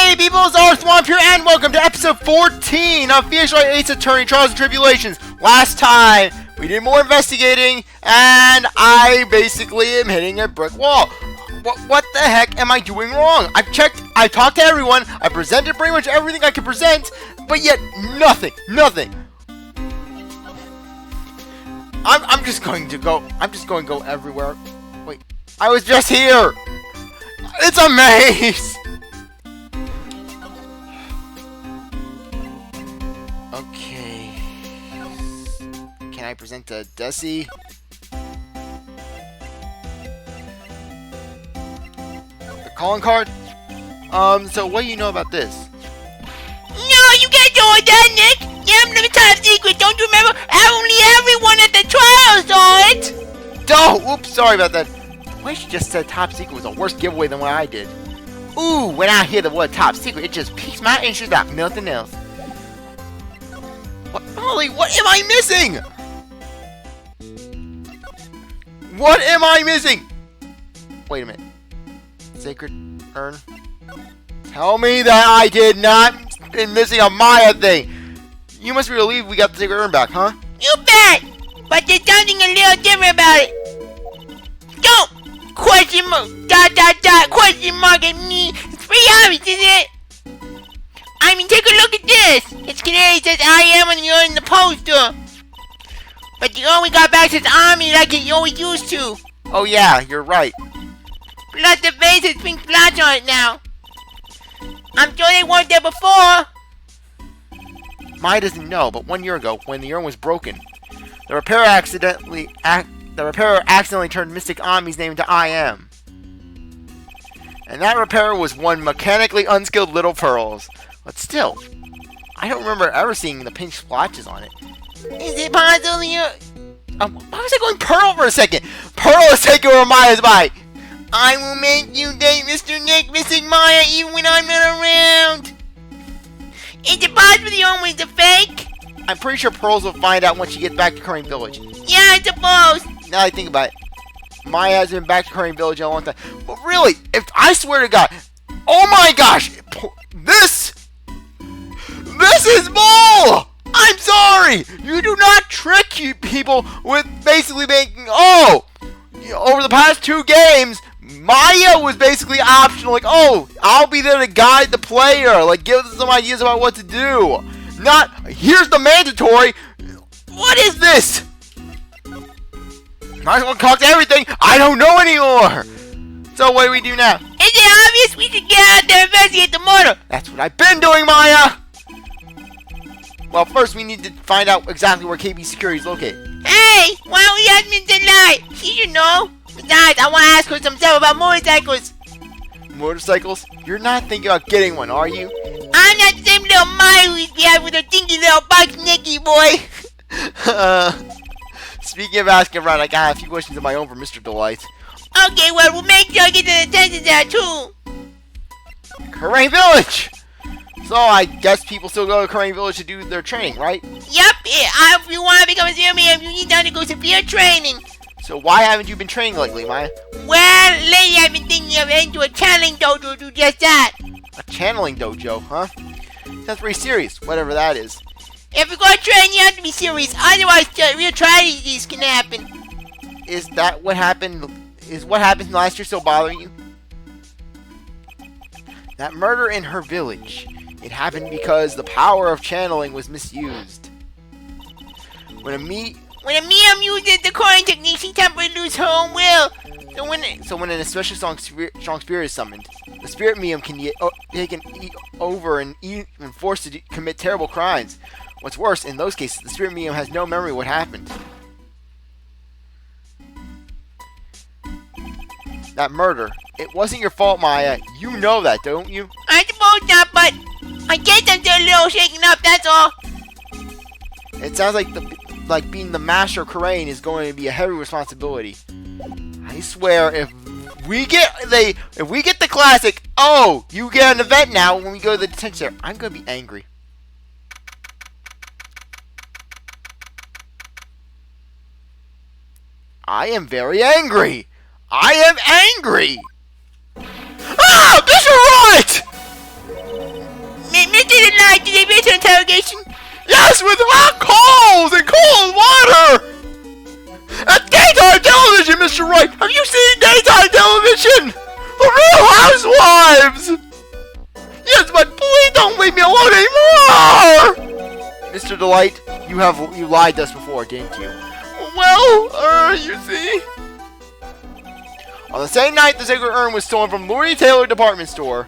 Hey people, CzarThwomp here, and welcome to episode 14 of Official Ace Attorney Trials and Tribulations. Last time, we did more investigating, and I basically am hitting a brick wall. What the heck am I doing wrong? I've checked, I've talked to everyone, I presented pretty much everything I could present, but yet nothing. I'm just going to go everywhere. Wait, I was just here. It's a maze. Okay. Can I present to Desi? The calling card? So what do you know about this? No, you can't do all that, Nick! Yeah, I'm the top secret, don't you remember? Only everyone at the trial saw it! Oh, oops, sorry about that. The way she just said top secret was a worse giveaway than what I did. Ooh, when I hear the word top secret, it just piques my interest like nothing else. What, Holly, what am I missing? What am I missing? Wait a minute. Sacred Urn? Tell me that I did not been missing a Maya thing. You must be relieved we got the Sacred Urn back, huh? You bet! But there's something a little different about it. Don't! Question mark, question mark at me. It's pretty obvious, isn't it? I mean, take a look at this. It's clearly says I am on the urn in the poster. But the urn we got back says army like it always used to. Oh yeah, you're right. Plus the face has pink splotch on it now. I'm sure they weren't there before. Maya doesn't know, but 1 year ago, when the urn was broken, the repairer accidentally turned Mystic Ami's name into I Am. And that repairer was one mechanically unskilled Little Pearls. But still, I don't remember ever seeing the pink splotches on it. Is it possibly why was I going Pearl for a second? Pearl is taking over Maya's bite. I will make you date Mr. Nick missing Maya even when I'm not around. Is it possible the urn was a fake? I'm pretty sure Pearls will find out once she gets back to Crane Village. Yeah, I suppose. Now that I think about it, Maya hasn't been back to Crane Village in a long time. But really, if I swear to God, oh my gosh, this is bull! I'm sorry! You do not trick you people with basically making, over the past 2 games, Maya was basically optional, like, oh, I'll be there to guide the player, like, give them some ideas about what to do. Not, here's the mandatory. What is this? Might as well talk to everything. I don't know anymore. So what do we do now? Is it obvious we should get out there and investigate the murder? That's what I've been doing, Maya. Well, first we need to find out exactly where KB Security is located. Hey, why don't we ask Mr. Light? She should know. Besides, I want to ask her some stuff about motorcycles. Motorcycles? You're not thinking about getting one, are you? I'm not the same little Maya who's behind with her dinky little box Nicky boy. Speaking of asking around, I got a few questions of my own for Mr. Delight. Okay, well, we'll make sure I get the attention there, too. Crane Village! So, I guess people still go to Crane Village to do their training, right? Yep, if you want to become a seaman, you need to undergo severe training. So, why haven't you been training lately, Maya? Well, lately I've been thinking of heading to a channeling dojo to do just that. A channeling dojo, huh? That's pretty serious, whatever that is. If you're going to train, you have to be serious. Otherwise, real tragedies can happen. Is that what happened? Is what happened last year still bothering you? That murder in her village. It happened because the power of channeling was misused. When a medium uses the coin technique, she temporarily loses her own will. So when an especially strong spirit is summoned, the spirit medium can get taken over and even forced to commit terrible crimes. What's worse, in those cases, the spirit medium has no memory of what happened. That murder, it wasn't your fault, Maya. You know that, don't you? I suppose not, but I guess I'm still a little shaken up, that's all. It sounds like being the master of Crane is going to be a heavy responsibility. I swear, if we get the classic, oh, you get an event now when we go to the detention center, I'm going to be angry. I am very angry. I am angry. Ah, Mr. Wright! station? Yes, with hot coals and cold water! At daytime television, Mr. Wright! Have you seen daytime television? The Real Housewives! Yes, but please don't leave me alone anymore! Mr. Delight, you lied to us before, didn't you? Well, you see... On the same night the Sacred Urn was stolen from Louis Taylor department store,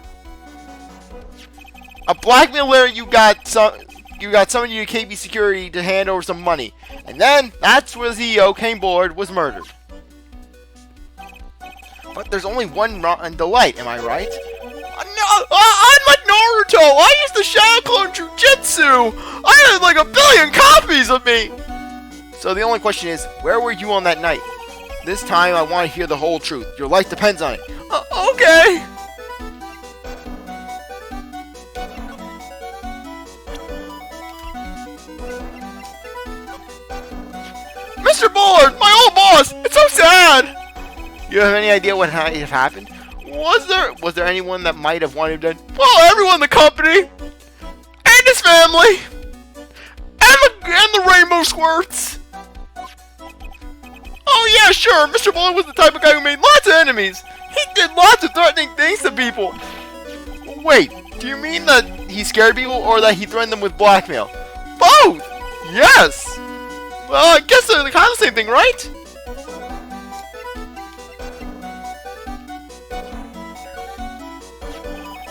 a blackmailer you got summoned you to KB security to hand over some money. And then, that's where the CEO came aboard, was murdered. But there's only one rotten Delight, am I right? No, I'm like Naruto! I used the Shadow Clone Jujutsu! I had like 1 billion copies of me! So the only question is, where were you on that night? This time I want to hear the whole truth. Your life depends on it. Okay! Mr. Bullard, my old boss! It's so sad! You have any idea what might have happened? Was there anyone that might have wanted to... Well, everyone in the company! And his family! And the rainbow squirts! Oh yeah, sure, Mr. Bullard was the type of guy who made lots of enemies! He did lots of threatening things to people! Wait, do you mean that he scared people or that he threatened them with blackmail? Both! Yes! Well, I guess they're kind of the same thing, right?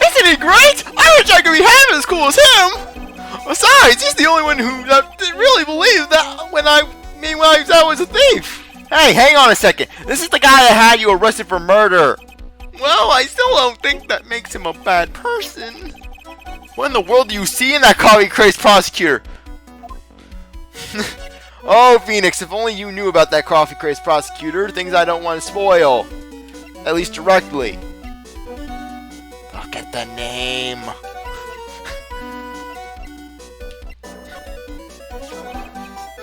Isn't he great? I wish I could be half as cool as him! Besides, he's the only one who really believed that when I was a thief! Hey, hang on a second. This is the guy that had you arrested for murder. Well, I still don't think that makes him a bad person. What in the world do you see in that coffee-crazed prosecutor? Oh, Phoenix, if only you knew about that coffee-crazed prosecutor, things I don't want to spoil. At least directly. Look at the name.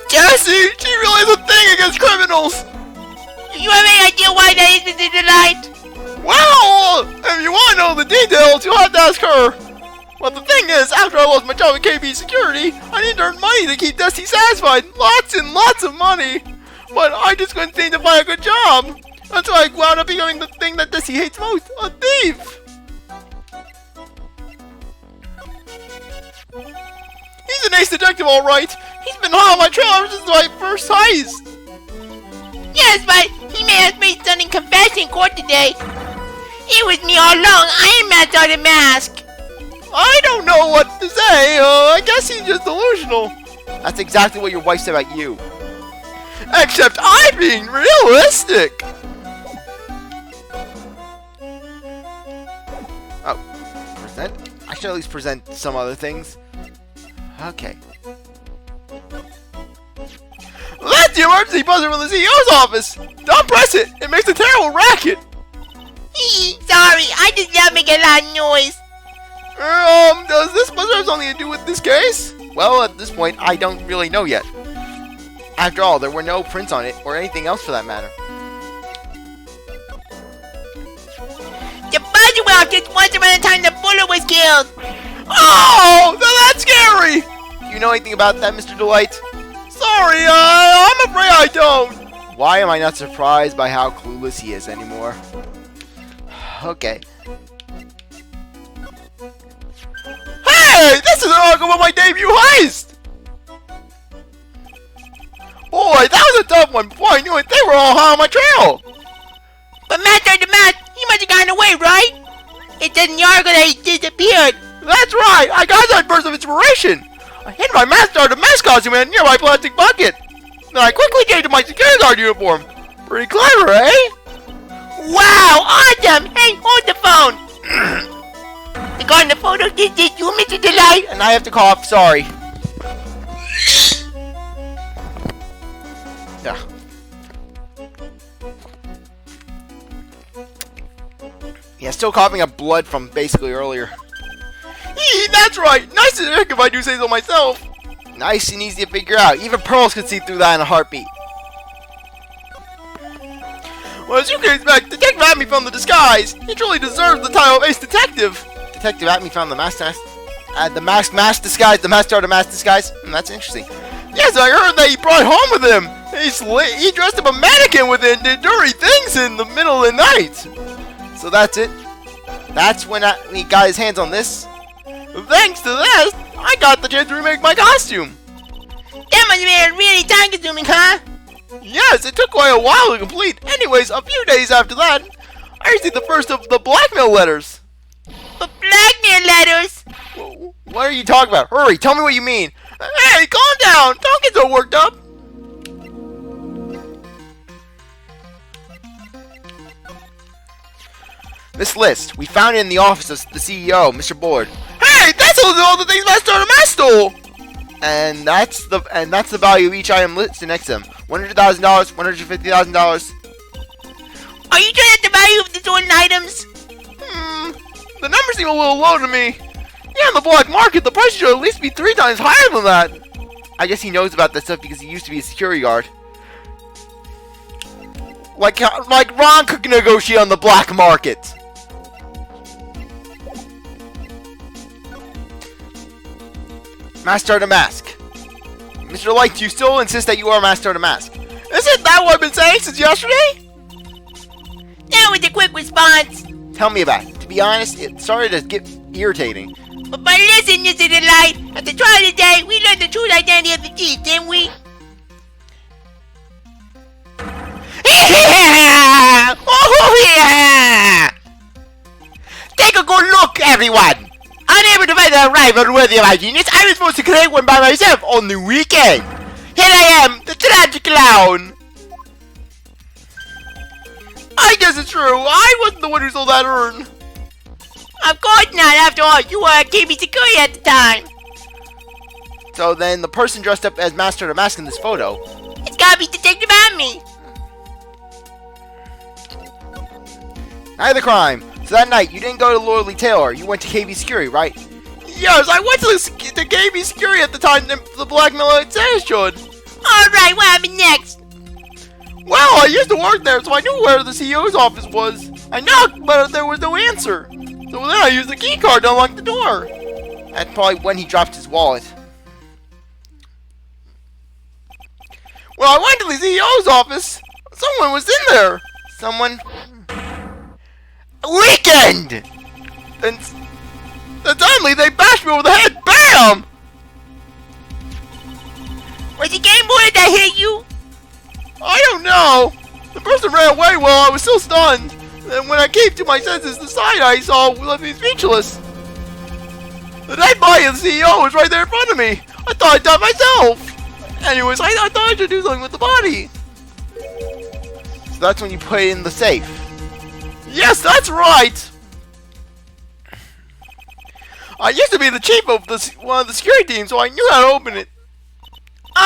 Jesse, she really has a thing against criminals. You have any idea why that isn't the Delight? Well, if you want to know the details, you'll have to ask her. But the thing is, after I lost my job at KB Security, I need to earn money to keep Dusty satisfied. Lots and lots of money. But I just couldn't seem to find a good job. That's why I wound up becoming the thing that Dusty hates most, a thief. He's an ace detective, all right. He's been hot on my trail ever since my first heist. Yes, but he may have made something confessing in court today. It was me all along. I am Master the Mask. I don't know what to say. I guess he's just delusional. That's exactly what your wife said about you. Except I'm being realistic. Oh, present? I should at least present some other things. Okay. That's the emergency buzzer from the CEO's office! Don't press it! It makes a terrible racket! Sorry, I just love making a lot of noise. Does this buzzer have something to do with this case? Well, at this point, I don't really know yet. After all, there were no prints on it, or anything else for that matter. The buzzer went off just once around the time the bullet was killed. Oh, that's scary! Do you know anything about that, Mr. Delight? Sorry, I'm afraid I don't. Why am I not surprised by how clueless he is anymore? Okay. Hey, this is an article about my debut heist! Boy, that was a tough one. Before I knew it, they were all hot on my trail. But Master the Mask, he must have gotten away, right? It said in the article that he disappeared. That's right, I got that burst of inspiration. I hid my Master the Mask costume in a nearby plastic bucket. Then I quickly changed to my security guard uniform. Pretty clever, eh? Wow, awesome! Hey, hold the phone. The guy in the photo did you, Mr. Delight? And I have to cough, sorry. Yeah. Yeah, still coughing up blood from basically earlier. That's right! Nice and heck if I do say so myself! Nice and easy to figure out. Even pearls could see through that in a heartbeat. Well, as you can expect, Detective Atme found the disguise. He truly deserves the title of Ace Detective. Detective Atme found the mask test. the mask disguise, the masked artist mask disguise. That's interesting. Yes, I heard that he brought home with him. He dressed up a mannequin with it and did dirty things in the middle of the night. So that's it. That's when he got his hands on this. Thanks to this, I got the chance to remake my costume. That must have been really time-consuming, huh? Yes, it took quite a while to complete. Anyways, a few days after that, I received the first of the blackmail letters. But blackmail letters? What are you talking about? Hurry, tell me what you mean. Hey, calm down. Don't get so worked up. This list, we found it in the office of the CEO, Mr. Board. Hey, that's all the things Master Mask stole. And that's the value of each item listed next to them. $100,000, $150,000. Are you trying the value of the stolen items? The numbers seem a little low to me. Yeah, on the black market, the price should at least be 3 times higher than that. I guess he knows about that stuff because he used to be a security guard. Like Ron could negotiate on the black market. Master the Mask. Mr. Light, do you still insist that you are Master the Mask? Isn't that what I've been saying since yesterday? That was a quick response. Tell me about it. To be honest, it started to get irritating. But listen, Mr. Light, at the trial today, we learned the true identity of the thief, didn't we? Oh yeah! Take a good look, everyone! Unable to find a rival worthy of my genius, I was supposed to create one by myself on the weekend. Here I am, the tragic clown. I guess it's true. I wasn't the one who stole that urn. Of course not. After all, you were at KB Security at the time. So then, the person dressed up as Master the Mask in this photo. It's gotta be Detective Amy. Night of the crime. So that night, you didn't go to Lordly Taylor. You went to KB Security, right? Yes, I went to KB Security at the time the blackmailer said I should. Alright, what happened next? Well, I used to work there, so I knew where the CEO's office was. I knocked, but there was no answer. So then I used the key card to unlock the door. That's probably when he dropped his wallet. Well, I went to the CEO's office. Someone was in there. Someone... Weekend! Then suddenly they bashed me over the head. BAM! Was the Game Boy that hit you? I don't know. The person ran away while I was still stunned. And when I came to my senses, the sight I saw left me speechless. The dead body of the CEO was right there in front of me. I thought I'd done myself. Anyways, I thought I should do something with the body. So that's when you put it in the safe. Yes, that's right! I used to be the chief of one of the security teams, so I knew how to open it.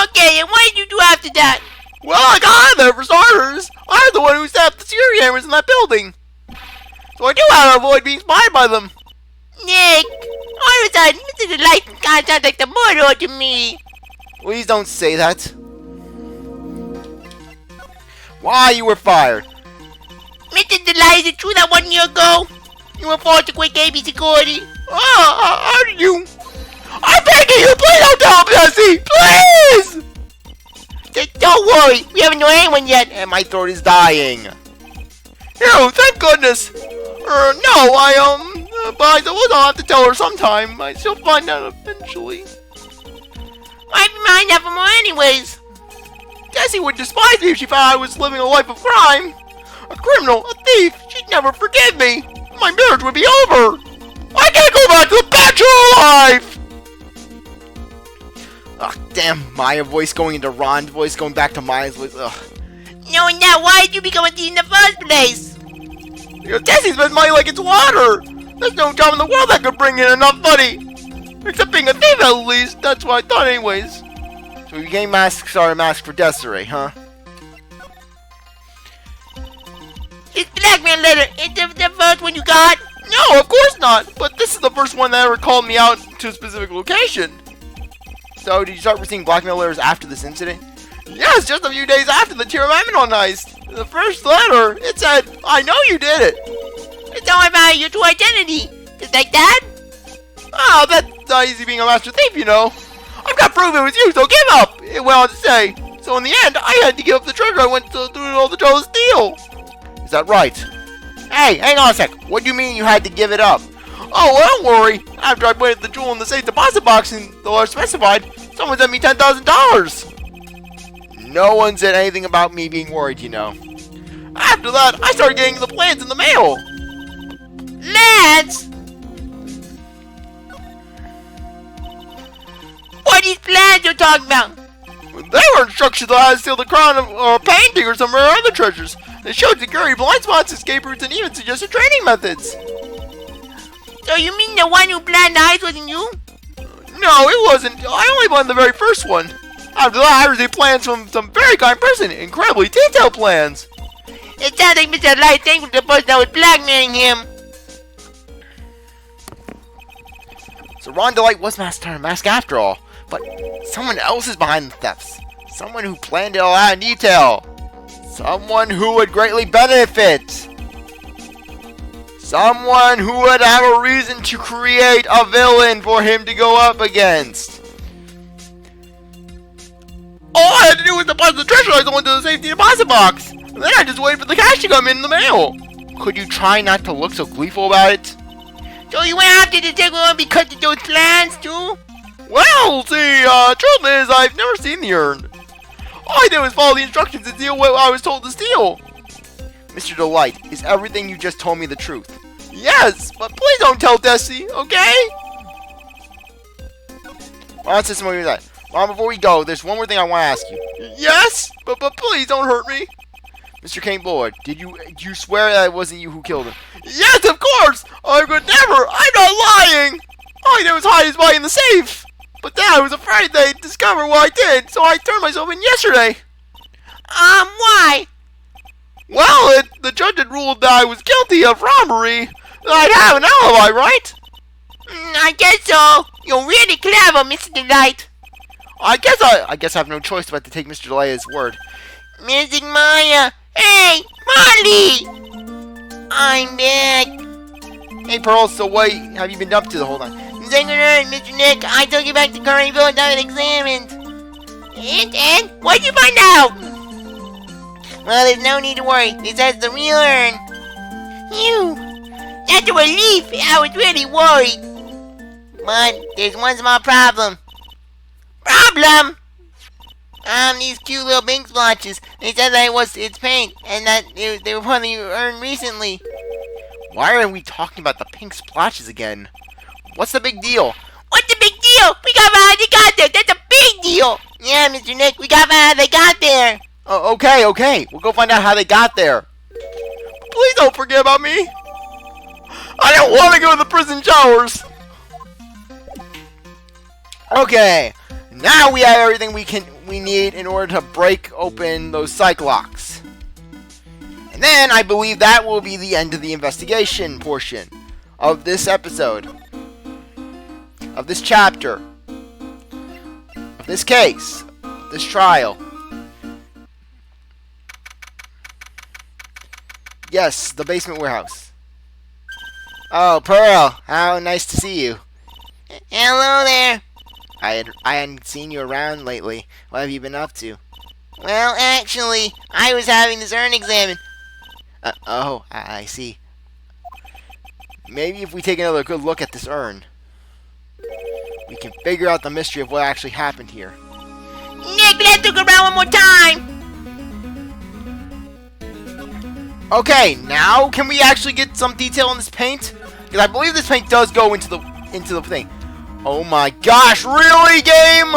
Okay, and what did you do after that? Well, I got out of there for starters. I was the one who set up the security cameras in that building. So I knew how to avoid being spied by them. Nick, all of a sudden, Mr. Light kind of sounds like the murderer to me. Please don't say that. Why you were fired? Mr. Delight, is it true that 1 year ago, you were forced to quit KB Security? How did you? I'm begging you, please don't tell me, Jesse! Please! Don't worry, we haven't known anyone yet. And my throat is dying. Oh, thank goodness. No, but I suppose I'll have to tell her sometime. She'll find out eventually. I'd be mind that for more anyways. Jessie would despise me if she found I was living a life of crime. A criminal, a thief, she'd never forgive me. My marriage would be over. I can't go back to the bachelor life! Ugh, damn, Maya voice going into Ron's voice, going back to Maya's voice, ugh. Knowing that, why did you become a thief in the first place? Because Jessie spends money like it's water. There's no job in the world that could bring in enough money. Except being a thief at least, that's what I thought anyways. So we became mask for Desiree, huh? This blackmail letter, is the first one you got? No, of course not. But this is the first one that ever called me out to a specific location. So, did you start receiving blackmail letters after this incident? Yes, just a few days after the Tyrannosaurus heist. The first letter, it said, I know you did it. It's all about your true identity. Just like that? Oh, not easy being a master thief, you know. I've got proof it was you, so give up, it went on to say. So in the end, I had to give up the treasure I went through all the trouble to steal. Is that right? Hey, hang on a sec. What do you mean you had to give it up? Oh, well, don't worry. After I put the jewel in the safe deposit box in the large specified, someone sent me $10,000. No one said anything about me being worried, you know. After that, I started getting the plans in the mail. Lads! What are these plans you're talking about? They were instructions on how to steal the crown or a painting or some rare other treasures. They showed security blind spots, escape routes, and even suggested training methods. So you mean the one who planned the heist wasn't you? No, it wasn't. I only planned the very first one. After that, I received plans from some very kind person. Incredibly detailed plans. It sounds like Mr. Light thankful to the person that was blackmailing him. So Ron Delight was Mask after all. But someone else is behind the thefts. Someone who planned it all out in detail. Someone who would greatly benefit. Someone who would have a reason to create a villain for him to go up against. All I had to do was deposit the treasure I into the safety deposit box. And then I just waited for the cash to come in the mail. Could you try not to look so gleeful about it? So you went after the Sacred Urn because of those plans too? Well, see, truth is, I've never seen the urn. All I did was follow the instructions and steal what I was told to steal. Mr. Delight, is everything you just told me the truth? Yes, but please don't tell Desi, okay? Ron says something like that. Ron, before we go, there's one more thing I want to ask you. Yes, but please don't hurt me. Mr. Kane Bullard, did you swear that it wasn't you who killed him? Yes, of course! I could never! I'm not lying! All I did was hide his body in the safe! But then I was afraid they'd discover what I did, so I turned myself in yesterday. Why? Well, the judge had ruled that I was guilty of robbery. That I'd have an alibi, right? I guess so. You're really clever, Mr. Delight. I guess I have no choice but to take Mr. Delight at his word. Mrs. Maya! Hey, Molly! I'm back. Hey, Pearl, so what have you been up to the whole time? Sacred Urn, Mr. Nick. I took you back to Curryville to have it examined. And? What'd you find out? Well, there's no need to worry. This has the real urn. Phew. That's a relief. I was really worried. But there's one small problem. Problem? These cute little pink splotches. They said that it's paint, and that they were part of the urn recently. Why are we talking about the pink splotches again? What's the big deal? What's the big deal? We got how they got there. That's a big deal. Yeah, Mr. Nick, we got how they got there. Oh, okay. We'll go find out how they got there. Please don't forget about me. I don't want to go to the prison showers. Okay, now we have everything we need in order to break open those psych locks. And then I believe that will be the end of the investigation portion of this episode, of this chapter, of this case, of this trial. Yes, the basement warehouse. Oh, Pearl, how nice to see you. Hello there. I hadn't seen you around lately. What have you been up to? Well, actually, I was having this urn examined. I see. Maybe if we take another good look at this urn, we can figure out the mystery of what actually happened here. Nick, let's look around one more time. Okay, now can we actually get some detail on this paint? Because I believe this paint does go into the thing. Oh my gosh, really, game?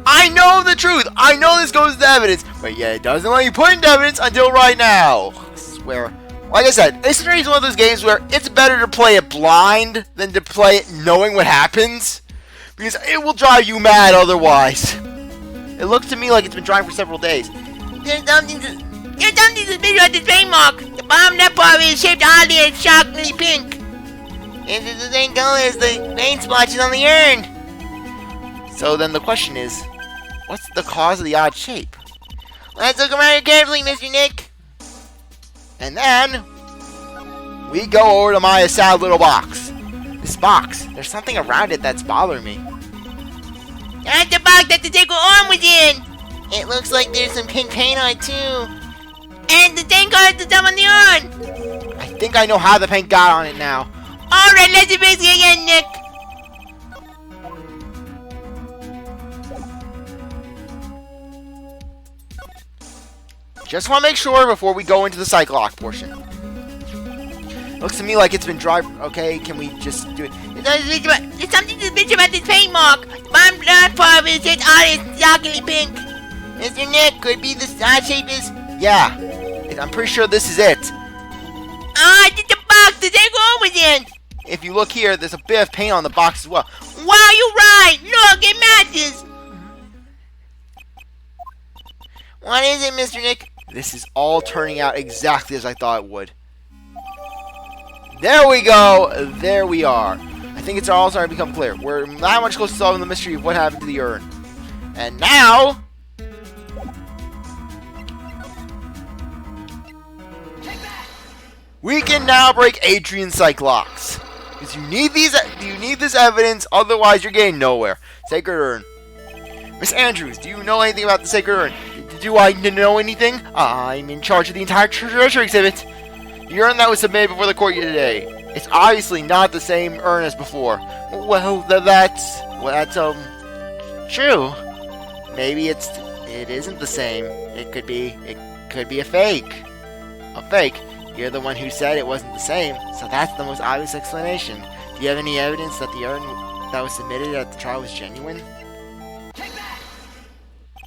I know the truth. I know this goes to evidence, but yeah, it doesn't let you put into evidence until right now. This is where, like I said, this is one of those games where it's better to play it blind than to play it knowing what happens, because it will drive you mad otherwise. It looks to me like it's been drying for several days. There's something suspicious about this paint mark. The bottom left part of it is shaped oddly and shockingly pink. This is the same color as the paint splotches on the urn. So then the question is, what's the cause of the odd shape? Let's look around here carefully, Mr. Nick. And then we go over to Maya's sad little box. This box. There's something around it that's bothering me. That's the box that the Sacred Urn was in. It looks like there's some pink paint on it too. And the same color as the stuff on the urn. I think I know how the paint got on it now. Alright, let's investigate again, Nick. Just want to make sure before we go into the psych lock portion. Looks to me like it's been dry. Okay, can we just do it? There's something suspicious about this paint mark. One blood part of it says artist shockingly pink. Mr. Nick, could be the star shape is. Yeah, I'm pretty sure this is it. Ah, it's the box the Sacred Urn was in. If you look here, there's a bit of paint on the box as well. Wow, you're right. Look, it matches. What is it, Mr. Nick? This is all turning out exactly as I thought it would. There we go. There we are. I think it's all starting to become clear. We're not much closer to solving the mystery of what happened to the urn. And now... we can now break Adrian's psych locks. Because you need this evidence, otherwise you're getting nowhere. Sacred Urn. Miss Andrews, do you know anything about the Sacred Urn? Do I know anything? I'm in charge of the entire treasure exhibit. The urn that was submitted before the court today. It's obviously not the same urn as before. Well, that's true. Maybe it isn't the same. It could be a fake. A fake. You're the one who said it wasn't the same, so that's the most obvious explanation. Do you have any evidence that the urn that was submitted at the trial was genuine?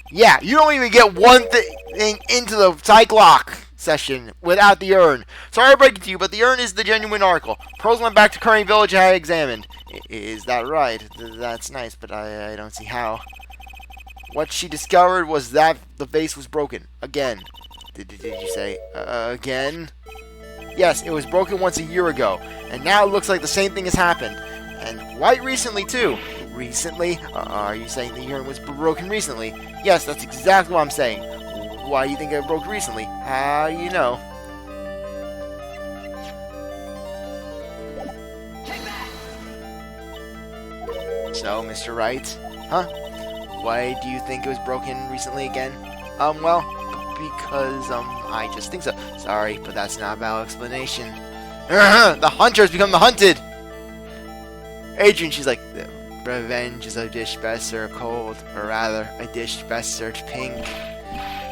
Yeah, you don't even get one thing into the psych lock session without the urn. Sorry to break it to you, but the urn is the genuine article. Pearls went back to Curry Village and had it examined. Is that right? That's nice, but I don't see how. What she discovered was that the vase was broken. Again. Did you say, again? Yes, it was broken once a year ago, and now it looks like the same thing has happened. And quite recently, too. Recently? Are you saying the urn was broken recently? Yes, that's exactly what I'm saying. Why do you think it broke recently? How do you know? So, Mr. Wright? Huh? Why do you think it was broken recently again? Well, because, I just think so. Sorry, but that's not a valid explanation. The hunter has become the hunted! Adrian, she's like, revenge is a dish best served cold, or rather, a dish best served pink.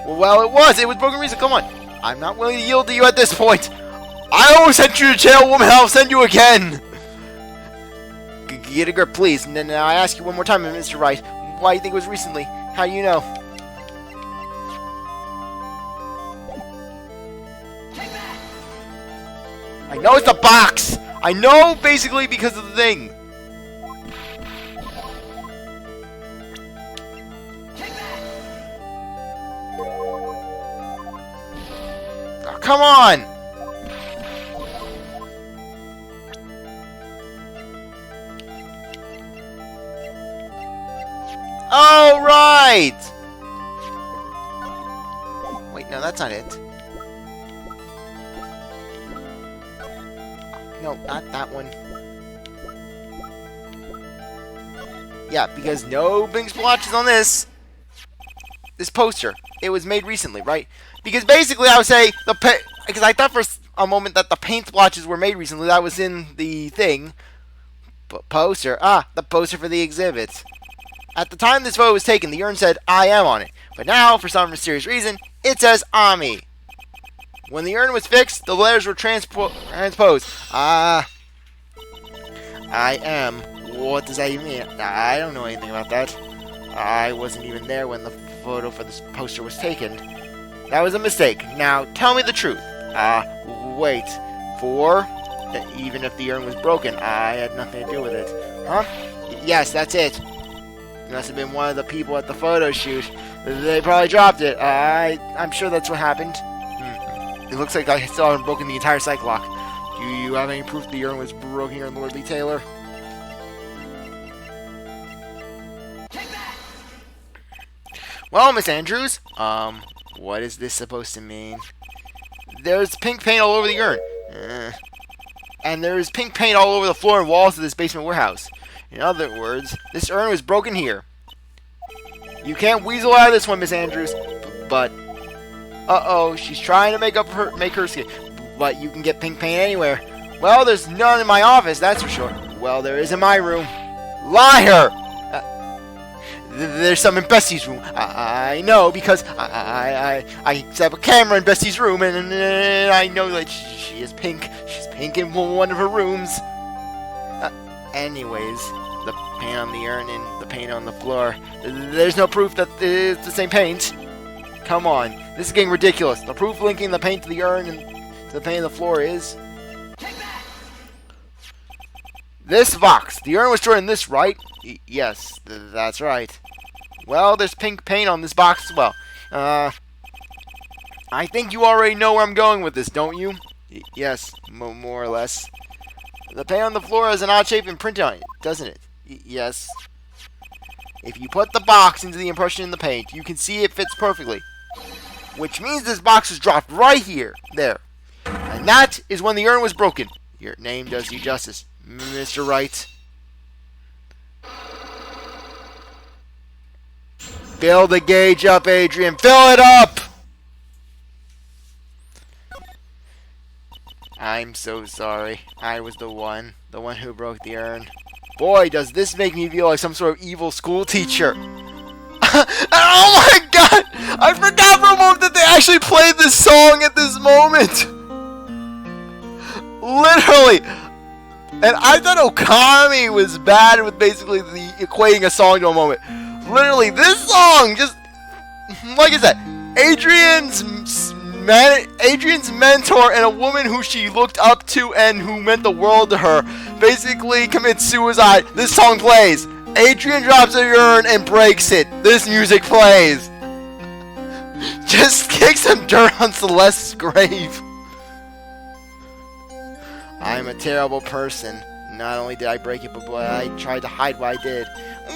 Well, it was broken recently. Come on. I'm not willing to yield to you at this point. I always sent you to jail, woman. I'll send you again. Get a grip, please. And then I ask you one more time, Mr. Wright. Why do you think it was recently? How do you know? I know it's the box. I know basically because of the thing. Oh, come on. Oh, right. Wait, no, that's not it. No, not that one. Yeah, because no big splotches on this poster. It was made recently, right? Because basically I would say because I thought for a moment that the paint splotches were made recently. That was in the thing. Poster. The poster for the exhibit. At the time this photo was taken, the urn said I am on it. But now, for some mysterious reason, it says Ami. When the urn was fixed, the letters were transposed. I am. What does that even mean? I don't know anything about that. I wasn't even there when the photo for this poster was taken. That was a mistake. Now, tell me the truth. Wait. Even if the urn was broken, I had nothing to do with it. Huh? Yes, that's it. It must have been one of the people at the photo shoot. They probably dropped it. I'm sure that's what happened. It looks like I still haven't broken the entire psych lock. Do you have any proof the urn was broken here in Lordly Taylor? Well, Miss Andrews, what is this supposed to mean? There's pink paint all over the urn. and there is pink paint all over the floor and walls of this basement warehouse. In other words, this urn was broken here. You can't weasel out of this one, Miss Andrews, but uh-oh, she's trying to make her escape. But you can get pink paint anywhere. Well, there's none in my office, that's for sure. Well, there is in my room. Liar! There's some in Bessie's room. I know because I have a camera in Bessie's room, and I know that she is pink. She's pink in one of her rooms. Anyways, the paint on the urn and the paint on the floor. There's no proof that it's the same paint. Come on, this is getting ridiculous. The proof linking the paint to the urn and to the paint on the floor is this box. The urn was stored in this, right? Yes, that's right. Well, there's pink paint on this box as well. I think you already know where I'm going with this, don't you? Yes, more or less. The paint on the floor has an odd shape and print on it, doesn't it? Yes. If you put the box into the impression in the paint, you can see it fits perfectly. Which means this box was dropped right here. There. And that is when the urn was broken. Your name does you justice, Mr. Wright. Fill the gauge up, Adrian. Fill it up! I'm so sorry. I was the one who broke the urn. Boy, does this make me feel like some sort of evil school teacher. Oh my god! I forgot for a moment that they actually played this song at this moment. Literally. And I thought Okami was bad with basically the equating a song to a moment. Literally, this song just, like I said, Adrian's mentor and a woman who she looked up to and who meant the world to her basically commits suicide. This song plays. Adrian drops a urn and breaks it. This music plays. Just kick some dirt on Celeste's grave. I'm a terrible person. Not only did I break it, but I tried to hide what I did.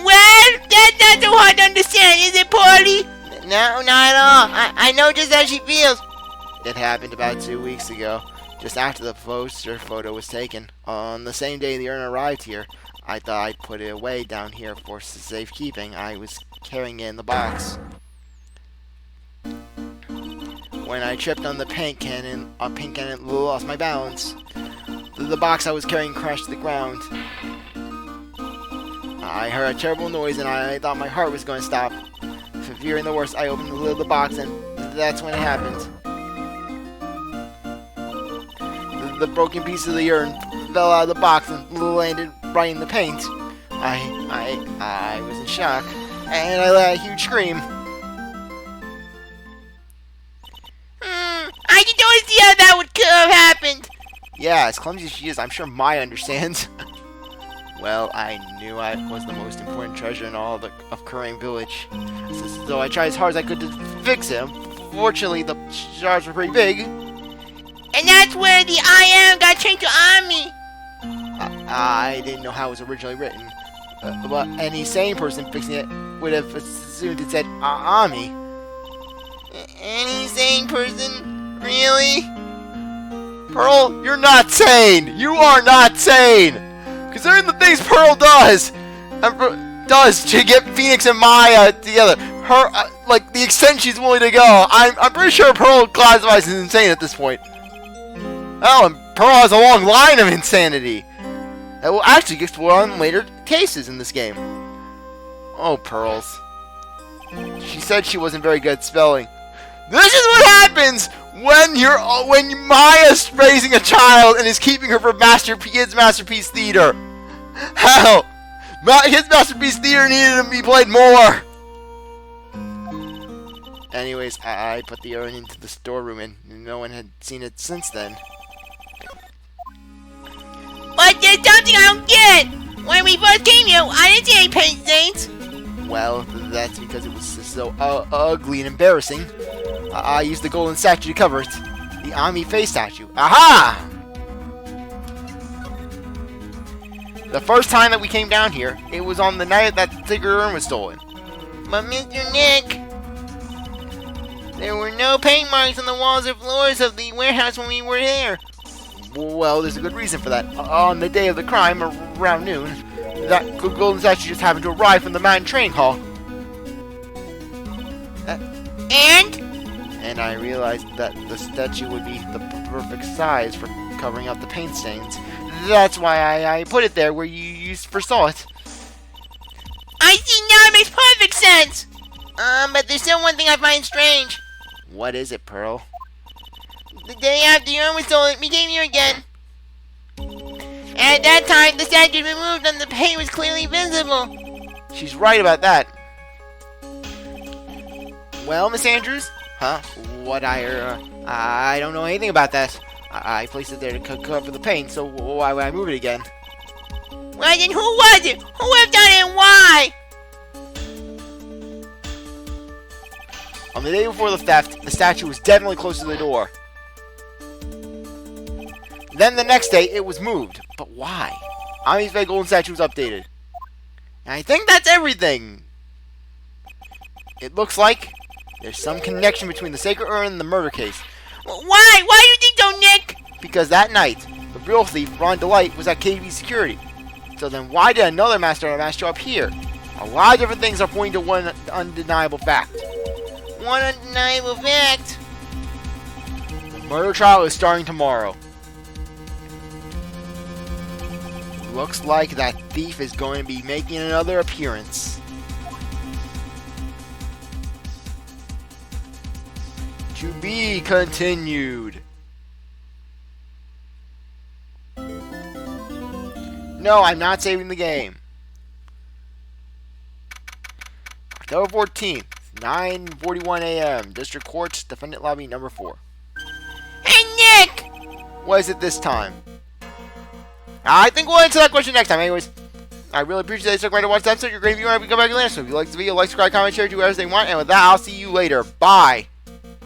Well, that's not so hard to understand, is it, Paulie? No, not at all. I know just how she feels. It happened about 2 weeks ago, just after the poster photo was taken. On the same day the urn arrived here, I thought I'd put it away down here for safekeeping. I was carrying it in the box. When I tripped on the paint cannon, lost my balance. The box I was carrying crashed to the ground. I heard a terrible noise and I thought my heart was going to stop. Fearing the worst, I opened the lid of the box and that's when it happened. The broken piece of the urn fell out of the box and landed right in the paint. I was in shock and I let out a huge scream. I can totally see how that would have happened. Yeah, as clumsy as she is, I'm sure Maya understands. Well, I knew I was the most important treasure in all of Kurain Village. So I tried as hard as I could to fix him. Fortunately, the shards were pretty big. And that's where the I am got changed to Ami. I didn't know how it was originally written. But any sane person fixing it would have assumed it said Ami. Any sane person? Really? Pearl, you're not sane! You are not sane! Considering the things Pearl does to get Phoenix and Maya together, her, like, the extent she's willing to go, I'm pretty sure Pearl classifies as insane at this point. Oh, and Pearl has a long line of insanity that will actually get explored on later cases in this game. Oh, Pearls. She said she wasn't very good at spelling. This is what happens when Maya's raising a child and is keeping her for Kids Masterpiece Theater. Hell, Kids Masterpiece Theater needed to be played more. Anyways, I put the urn into the storeroom and no one had seen it since then. But there's something I don't get. When we first came here, I didn't see any paint stains. Well, that's because it was so ugly and embarrassing. I used the golden statue to cover it. The Ami face statue. Aha! The first time that we came down here, it was on the night that the Sacred Urn was stolen. But Mr. Nick, there were no paint marks on the walls or floors of the warehouse when we were there. Well, there's a good reason for that. On the day of the crime, around noon, that golden statue just happened to arrive from the mountain training hall. And I realized that the statue would be the perfect size for covering up the paint stains. That's why I put it there where you first saw it. I see now, it makes perfect sense! But there's still one thing I find strange. What is it, Pearl? The day after your urn was stolen, it became here again. And at that time, the statue was removed and the paint was clearly visible. She's right about that. Well, Miss Andrews? Huh? What I don't know anything about that. I placed it there to cover the paint, so why would I move it again? Well, then who was it? Who would have done it and why? On the day before the theft, the statue was definitely close to the door. Then the next day, it was moved. But why? Ami's Bay Golden Statue was updated. And I think that's everything. It looks like there's some connection between the Sacred Urn and the murder case. Why? Why do you think so, Nick? Because that night, the real thief, Ron Delight, was at KV security. So then why did another master show up here? A lot of different things are pointing to one undeniable fact. One undeniable fact. The murder trial is starting tomorrow. Looks like that thief is going to be making another appearance. To be continued. No, I'm not saving the game. October 14th, 9:41 a.m. District Courts, Defendant Lobby number 4. Hey, Nick! What is it this time? I think we'll answer that question next time. Anyways, I really appreciate that you stuck around to watch the episode. You're a great viewer. I will come back later. So if you like the video, like, subscribe, comment, share, do whatever they want. And with that, I'll see you later. Bye.